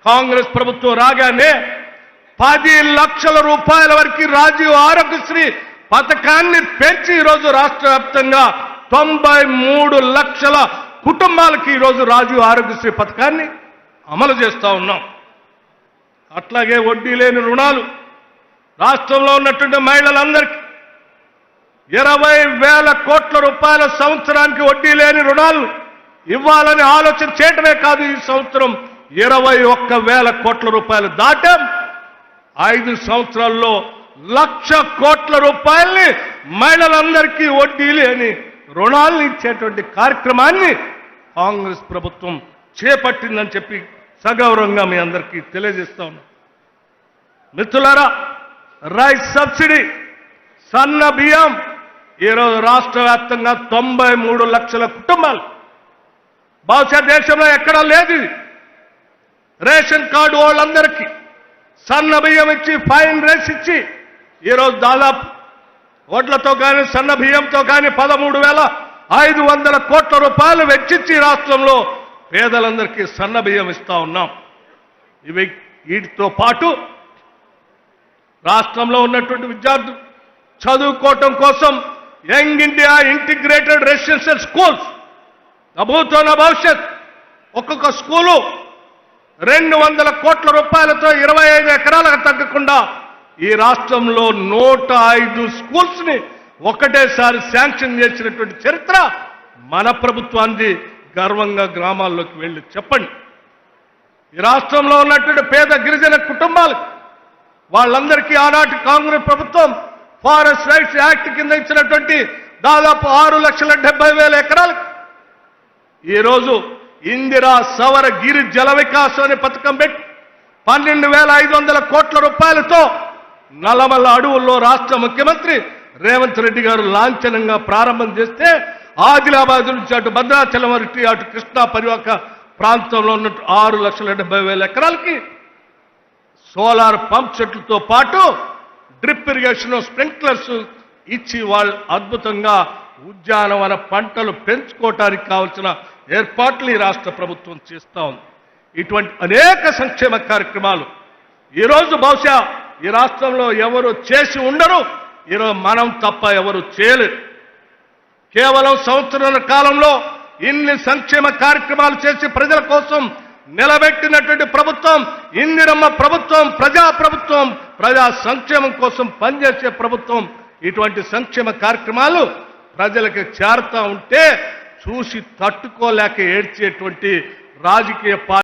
కాంగ్రెస్ ప్రభుత్వం రాగానే 10 లక్షల రూపాయల వరకు రాజీవ్ ఆరోగ్యశ్రీ పథకాన్ని పెంచి ఈరోజు రాష్ట్ర వ్యాప్తంగా 93 లక్షల కుటుంబాలకి ఈరోజు రాజీవ్ ఆరోగ్యశ్రీ పథకాన్ని అమలు చేస్తూ ఉన్నాం. అట్లాగే వడ్డీ లేని రుణాలు రాష్ట్రంలో ఉన్నటువంటి మహిళలందరికీ 20,000 కోట్ల రూపాయల సంవత్సరానికి వడ్డీ లేని రుణాలు ఇవ్వాలని ఆలోచన చేయటమే కాదు, ఈ సంవత్సరం 21,000 కోట్ల రూపాయలు దాటాం. 5 సంవత్సరాల్లో 1,00,000 కోట్ల రూపాయల్ని మహిళలందరికీ వడ్డీ లేని రుణాలను ఇచ్చేటువంటి కార్యక్రమాన్ని కాంగ్రెస్ ప్రభుత్వం చేపట్టిందని చెప్పి సగౌరవంగా మీ అందరికీ తెలియజేస్తా ఉన్నాం. మిత్రులారా, రైస్ సబ్సిడీ, సన్న బియ్యం ఈరోజు రాష్ట్ర వ్యాప్తంగా 93 లక్షల కుటుంబాలు, బహుశా దేశంలో ఎక్కడా లేదు ఇది. రేషన్ కార్డు వాళ్ళందరికీ సన్న బియ్యం ఇచ్చి, ఫైన్ రైస్ ఇచ్చి ఈరోజు దాదాపు వడ్లతో కానీ సన్న బియ్యంతో కానీ 13,500 కోట్ల రూపాయలు వెచ్చించి రాష్ట్రంలో పేదలందరికీ సన్న బియ్యం ఇస్తా ఉన్నాం. వీటితో పాటు రాష్ట్రంలో ఉన్నటువంటి విద్యార్థులు చదువుకోవటం కోసం Young India Integrated Residential Schools, నభూతోన భవిష్యత్, ఒక్కొక్క స్కూలు 200 కోట్ల రూపాయలతో 25 ఎకరాలకు తగ్గకుండా ఈ రాష్ట్రంలో 105 స్కూల్స్ ని ఒకటేసారి శాంక్షన్ చేసినటువంటి చరిత్ర మన ప్రభుత్వాన్ని. గర్వంగా గ్రామాల్లోకి వెళ్ళి చెప్పండి. ఈ రాష్ట్రంలో ఉన్నటువంటి పేద గిరిజన కుటుంబాలకు వాళ్ళందరికీ ఆనాటి కాంగ్రెస్ ప్రభుత్వం ఫారెస్ట్ రైట్స్ యాక్ట్ కింద ఇచ్చినటువంటి దాదాపు 6,70,000 ఎకరాలకు ఈరోజు ఇందిరా సవర గిరి జల వికాసం అనే పథకం పెట్టి 12,500 కోట్ల రూపాయలతో నల్లమల్ల అడవుల్లో రాష్ట్ర ముఖ్యమంత్రి రేవంత్ రెడ్డి గారు లాంఛనంగా ప్రారంభం చేస్తే ఆదిలాబాద్ నుంచి అటు భద్రాచలం వరకు అటు కృష్ణా పరివాహక ప్రాంతంలో ఉన్న 6,70,000 ఎకరాలకి సోలార్ పంప్ సెట్లతో పాటు డ్రిప్ ఇరిగేషన్, స్ప్రింక్లర్స్ ఇచ్చి వాళ్ళు అద్భుతంగా ఉద్యానవన పంటలు పెంచుకోవటానికి కావాల్సిన ఏర్పాట్లు ఈ రాష్ట్ర ప్రభుత్వం చేస్తూ ఉంది. ఇటువంటి అనేక సంక్షేమ కార్యక్రమాలు ఈరోజు బహుశా ఈ రాష్ట్రంలో ఎవరు చేసి ఉండరు, ఈరోజు మనం తప్ప ఎవరు చేయలేరు. కేవలం సంవత్సరాల కాలంలో ఇన్ని సంక్షేమ కార్యక్రమాలు చేసి ప్రజల కోసం నిలబెట్టినటువంటి ప్రభుత్వం ఇందిరమ్మ ప్రభుత్వం, ప్రజా ప్రభుత్వం, ప్రజా సంక్షేమం కోసం పనిచేసే ప్రభుత్వం. ఇటువంటి సంక్షేమ కార్యక్రమాలు ప్రజలకు చేరుతా ఉంటే చూసి తట్టుకోలేక ఏడ్చేటువంటి రాజకీయ